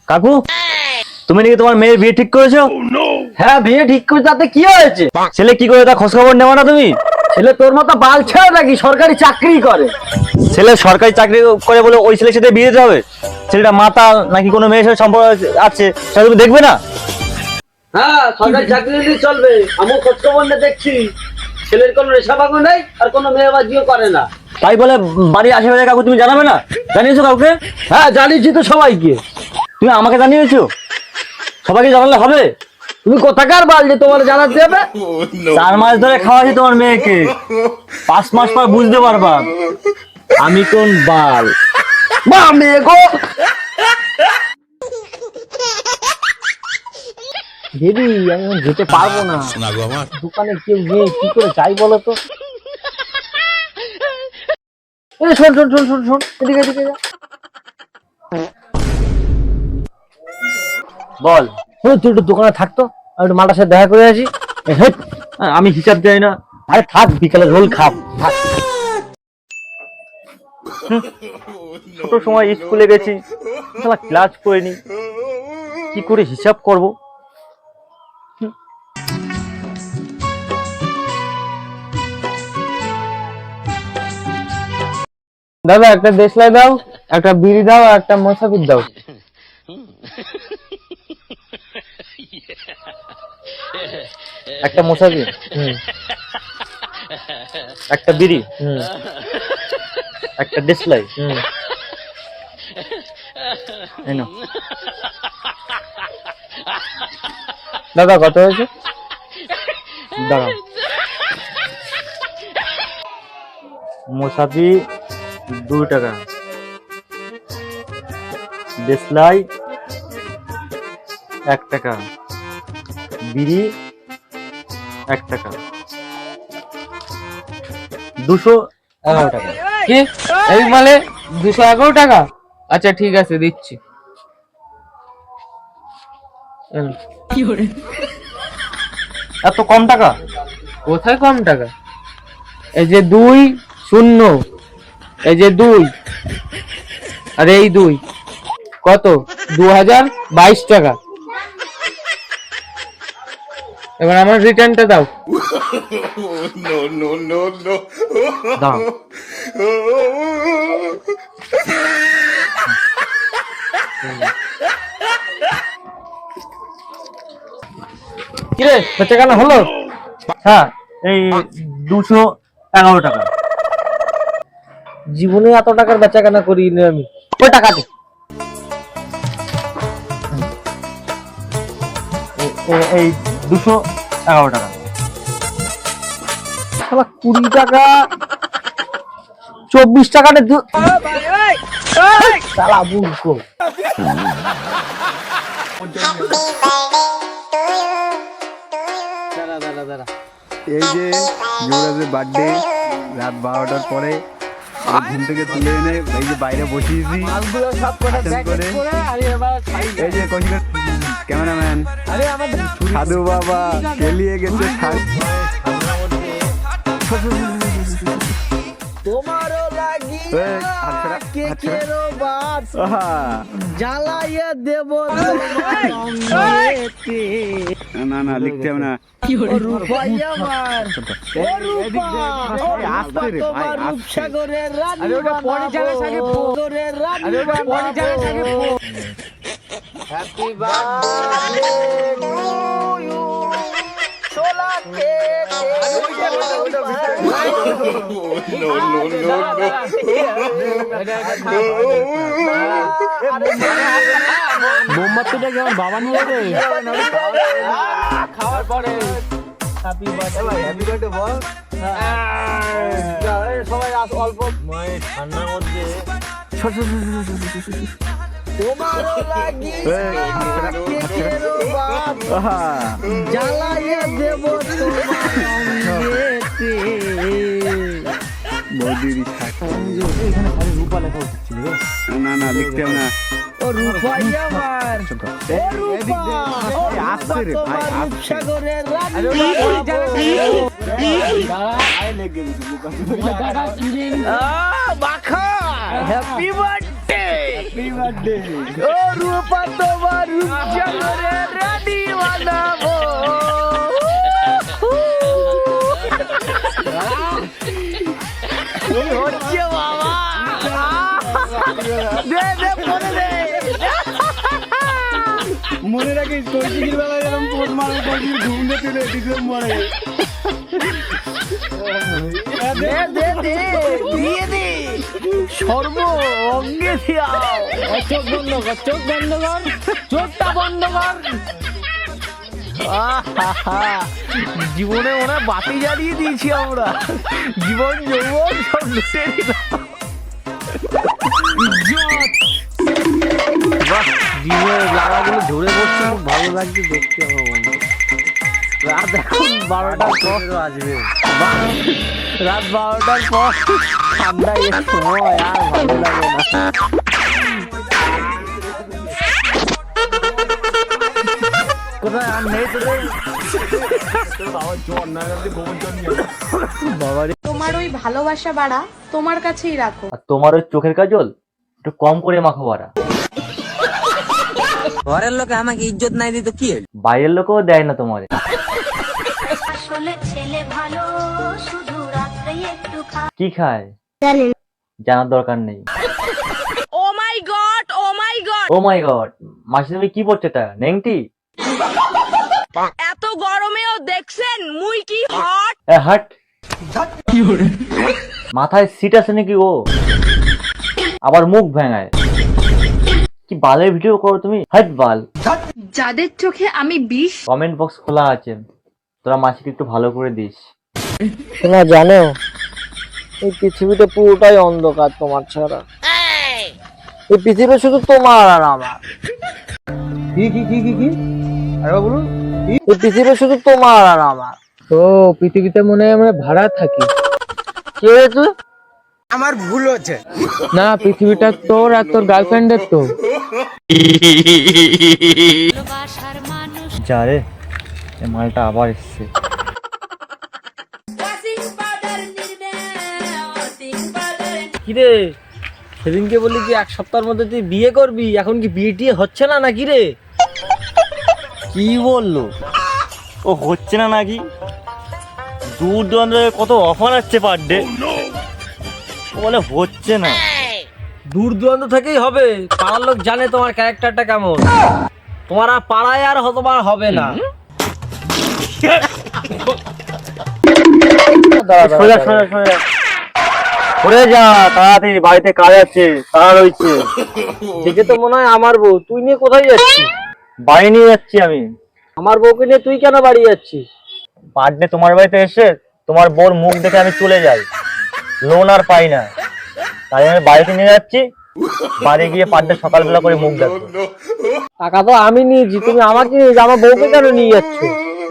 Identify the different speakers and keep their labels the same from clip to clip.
Speaker 1: কাকু, তুমি নাকি তোমার মেয়ের বিয়ে ঠিক করেছো?
Speaker 2: হ্যাঁ, বিয়ে ঠিক করে তাতে কি হয়েছে?
Speaker 1: ছেলে কি করে তা খোঁজ খবর নেওয়া না তুমি?
Speaker 2: ছেলে তোর মতো বাল ছেড়ে নাকি সরকারি চাকরি করে?
Speaker 1: ছেলে সরকারি চাকরি করে বলে ওই ছেলের সাথে বিয়ে দিতে হবে? ছেলেটা মাতাল নাকি কোনো মেয়ের সাথে সম্পর্ক আছে সেটা তুমি দেখবে না?
Speaker 2: হ্যাঁ, সরকারি চাকরি নিয়ে চলবে। আমিও খোঁজ খবর নিয়ে দেখছি ছেলের কোনো নেশাভাগও নেই আর কোনো মেয়েবাজিও করে না।
Speaker 1: তাই বলে বাড়ির আশেপাশে কাকু তুমি জানাবে না? জানিয়েছো কাউকে?
Speaker 2: হ্যাঁ, জানিয়েছি তো সবাইকে।
Speaker 1: তুমি আমাকে জানিয়েছো? সবাইকে জানালে হবে?
Speaker 2: তুমি কোথাকার বাল যে তোমার জানাতে হবে?
Speaker 1: 4 মাস ধরে খাওয়াছি তোমার মেয়েকে, 5 মাস পর বুঝতে পারবা আমি কোন বাল।
Speaker 2: মা মেয়ে গো,
Speaker 1: দিদি আমি যেতে পারবো না, দোকানে কেউ গিয়ে কি করে চাই বলো তো?
Speaker 2: শোন শোন শোন শোন শোন, এদিকে এদিকে যা।
Speaker 1: বল।
Speaker 2: তুই একটু দোকানে থাকতো, আমি একটু মালটার সাথে দেখা করে আসি।
Speaker 1: হেৎ, আমি হিসাব দেয় না।
Speaker 2: আরে থাক, বিকালে রোল খাব, থাক।
Speaker 1: ছোট সময় স্কুলে গেছি, ক্লাস করিনি, কি করে হিসাব করব?
Speaker 2: দাদা একটা দেশলাই দাও, একটা বিড়ি দাও আর একটা মোসাফির দাও।
Speaker 1: একটা মোসাফির, একটা বিড়ি, একটা ডিসলাই। এই নাও।
Speaker 2: দাদা কত হয়েছে?
Speaker 1: দাঁড়াও। মোসাফি 2 টাকা, ডিসলাই 1 টাকা, বিড়ি 1 টাকা, 211 টাকা।
Speaker 2: কি এই মালে 211 টাকা? আচ্ছা ঠিক আছে, দিচ্ছি।
Speaker 1: এত কম টাকা?
Speaker 2: কোথায় কম টাকা? এই যে 2 0, এই যে 2 আর এই 2 কত? 2022 টাকা। এবার আমার রিটার্নটা দাও।
Speaker 1: দাঁড়াও।
Speaker 2: কিরে বেচা কেনা হলো?
Speaker 1: হ্যাঁ, এই 211 টাকা।
Speaker 2: জীবনে এত টাকার বেচা কেনা করিনি আমি। ওই টাকা দে।
Speaker 1: এই 211 টাকা।
Speaker 2: শালা 20 টাকা 24 টাকাতে শালা বুঝকো।
Speaker 3: এই যে যুবরাজের বার্থডে, রাত 12টার পরে ঘুম থেকে তুলে এনে এই যে বাইরে বসিয়েছি করে। এই যে ক্যামেরাম্যান সাধু বাবা খেলিয়ে গেছে।
Speaker 2: তোমারও লাগি কেকেরও বাস জ্বালাইয়ে দেব তোমাকে।
Speaker 3: না না লিখতে হবে না।
Speaker 2: রূপাই আমার, ও রূপা, ও রূপা তোমার রূপসাগরের রানী বানাবো, সাগরের রানী বানাবো। হ্যাপি বার্থডে টু ইউ সোলা কেক।
Speaker 1: মোমবাতিটা কেমন বাবা নিয়ে যাবে?
Speaker 2: খাওয়ার পরে হ্যাপি বার্থডে বল। সবাই অল্প
Speaker 1: ঠান্ডার মধ্যে
Speaker 2: তোমারও লাগি কেকেরও বাস জ্বালাইয়ে দেব তোমাকে।
Speaker 3: বৌদির
Speaker 1: এখানে খালি রূপা লেখা উচিত ছিল।
Speaker 3: না না লিখতে হবে না।
Speaker 2: ও রূপাই আমার, ও রূপা, ও রূপা তোমার রূপসাগরের রানী বানাবো। মাখা হ্যাপি বার্থডে
Speaker 3: হ্যাপি বার্থডে।
Speaker 2: ও রূপা তোমার রূপচন্দ্রে রানী বানাবো। কি হচ্ছে বাবা? দে দে পরে দে।
Speaker 3: মনে রাখিস কৌশিকের বেলায় এরকম পোজ মারা কৌশিক ঘুম দিতে ডিসেম্বরে।
Speaker 2: দে দে দে দিয়ে দে সর্ব অঙ্গে দিয়াও। চোখ বন্ধ কর, চোখ বন্ধ কর, চোখটা বন্ধ কর। জীবনে ওরা বাতি জ্বালিয়ে দিয়েছি আমরা, জীবন যৌবন সব লুটে দিলাম। বাহ, জীবনের লাগাগুলো ঝরে পড়ছে, খুব ভালো লাগছে দেখতে। আমার বন্ধু রাত এখন 12টার পর আসবে, রাত 12টার পর ঠান্ডা এর সময় আর ভালো লাগে না। কোথায় আর নেই তোদের বাবারে।
Speaker 4: তোমার ওই ভালোবাসা বাড়া তোমার কাছেই রাখো।
Speaker 1: আর তোমার ওই চোখের কাজল একটু কম করে মাখো বাড়া।
Speaker 5: ঘরের লোকে আমাকে ইজ্জত নাই দিত কি হলো?
Speaker 1: বাইরের লোকও দেয় না তোমারে।
Speaker 6: আসলে ছেলে ভালো শুধু রাত্রে একটু
Speaker 1: কি খায় জানার দরকার নেই।
Speaker 4: ও মাই গড, ও মাই গড,
Speaker 1: ও মাই গড, মাসি তুমি কি পড়ছে তা নেংটি?
Speaker 4: এত গরমেও দেখছেন মুই কি হট।
Speaker 1: হাট মাথায় সিট আছে নাকি ও? আবার মুখ ভেঙায়। কি বালের ভিডিও করো তুমি? হাট বাল।
Speaker 4: যাদের চোখে আমি বিষ।
Speaker 1: কমেন্ট বক্স খোলা আছে, তোরা মাসিকে একটু ভালো করে দিস।
Speaker 2: তোমরা জানো এই পৃথিবীটা পুরোটাই অন্ধকার তোমার ছাড়া। এই পৃথিবী শুধু তোমার আর আমার।
Speaker 3: কি কি কি কি কি আরে বলুন।
Speaker 2: এই পৃথিবী শুধু তোমার আর আমার।
Speaker 7: তো পৃথিবীতে মনে হয় আমরা ভাড়া থাকি।
Speaker 2: কি হয়েছে?
Speaker 5: আমার ভুল হচ্ছে।
Speaker 7: না, পৃথিবীটা তোর আর তোর গার্লফ্রেন্ডের তো।
Speaker 1: যা রে, এই মালটা আবার এসছে।
Speaker 2: কিরে সেদিনকে বললি কি 1 সপ্তাহের মধ্যে তুই বিয়ে করবি, এখন কি বিয়ে টিয়ে হচ্ছে না নাকি রে?
Speaker 1: কি বললো ও? হচ্ছে না নাকি? দূর দূরান্ত কত অফার আসছে পার ডে, বলে হচ্ছে না।
Speaker 2: দূর দূরান্ত থেকেই হবে, পাড়ার লোক জানে তোমার ক্যারেক্টারটা কেমন। তোমার আর পাড়ায় আর তোমার হবে না।
Speaker 1: সোজা সোজা সোজা ঘুরে যা তাড়াতাড়ি, বাড়িতে কাজ আছে, তাড়া রয়েছে।
Speaker 2: দেখে তো মনে হয় আমার বউ। তুই নিয়ে কোথায় যাচ্ছিস?
Speaker 1: বাড়ি নিয়ে যাচ্ছি আমি।
Speaker 2: আমার বউকে নিয়ে তুই কেন বাড়ি যাচ্ছিস?
Speaker 1: বার্থডে তোমার বাড়িতে এসে তোমার বউর মুখ দেখে আমি চলে যাই, লোন আর পাই না, তাই আমি বাড়িতে নিয়ে যাচ্ছি। বাড়ি গিয়ে বার্থডে সকালবেলা করে মুখ দেখবো।
Speaker 2: টাকা তো আমি নিয়েছি, তুমি আমাকে নিয়ে আমার বউকে কেন নিয়ে যাচ্ছ?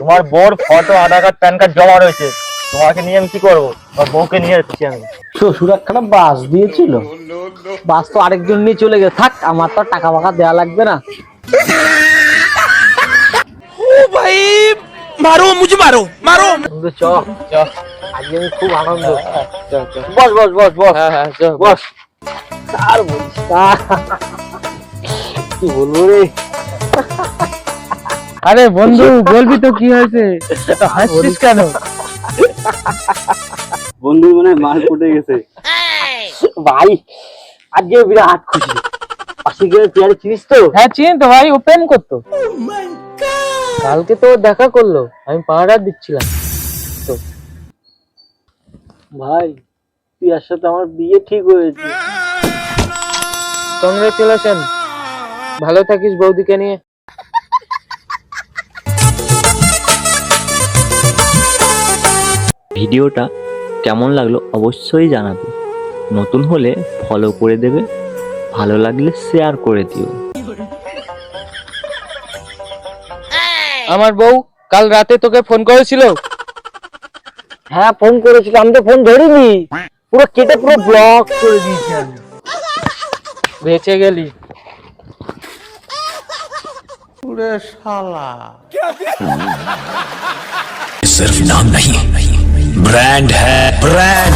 Speaker 1: তোমার বউর ফটো, আধার কার্ড, প্যান কার্ড জমা রয়েছে, তোমাকে নিয়ে আমি কি করবো? তোমার বউকে নিয়ে যাচ্ছি আমি।
Speaker 2: শ্বশুর একখানা বাস দিয়েছিল, বাস তো আরেকজন নিয়ে চলে গেছে। থাক, আমার তো টাকা ফাকা দেওয়া লাগবে না।
Speaker 5: মারো মুঝে মারো মারো।
Speaker 2: কিন্তু চ চ, আজকে আমি খুব আনন্দ। বস বস বস বস। হ্যাঁ হ্যাঁ বস। আর বলিস না, কি বলবো রে।
Speaker 7: আরে বন্ধু, বলবি তো কি হয়েছে? এত হাসছিস কেন?
Speaker 3: বন্ধু মানে মাল পড়ে গেছে
Speaker 2: ভাই আজকে বিরাট খুশি। পাশে গিয়ে চেয়ারে চিনিস তো?
Speaker 7: হ্যাঁ চিনি তো ভাই, ও প্রেম করতো। কালকে তো ও দেখা করলো, আমি পাহাড় দিচ্ছিলাম তো।
Speaker 2: ভাই পিয়ার সাথে আমার বিয়ে ঠিক হয়েছে।
Speaker 7: কংগ্রেচুলেশন, ভালো থাকিস বৌদিকে নিয়ে।
Speaker 1: ভিডিওটা কেমন লাগলো অবশ্যই জানাবে। নতুন হলে ফলো করে দেবে, ভালো লাগলে শেয়ার করে দিও।
Speaker 7: আমার বউ কাল রাতে তোকে ফোন করেছিল?
Speaker 2: হ্যাঁ ফোন করেছিল, আমি তো ফোন ধরিনি, পুরো কেটে পুরো ব্লক করে দিয়েছি আমি।
Speaker 7: বেঁচে গেলি।
Speaker 8: सिर्फ नाम नहीं, ब्रांड है ब्रांड।